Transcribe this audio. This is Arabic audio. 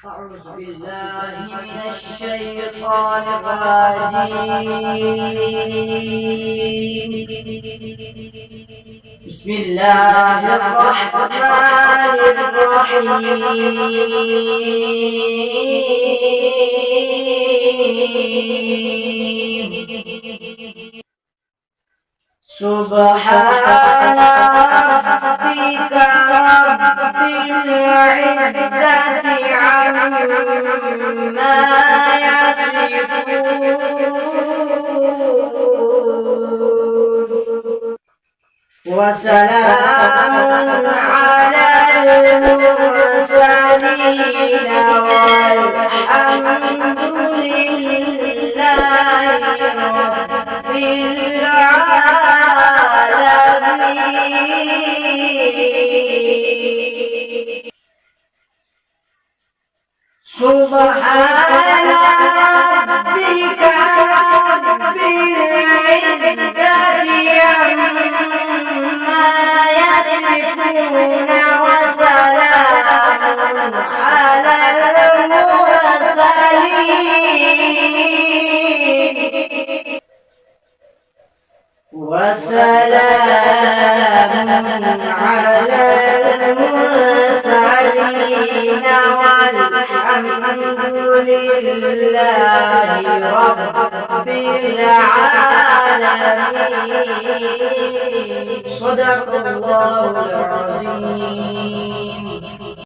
أعوذ بالله من الشيطان الرجيم. بسم الله الرحمن الرحيم. سبحان ربك رب العزة عما يصفون وسلام على المرسلين والحمد لله رب العالمين. سبحان ربك رب العزة عما يصفون وسلام على المرسلين والحمد لله رب العالمين. صدق الله العظيم.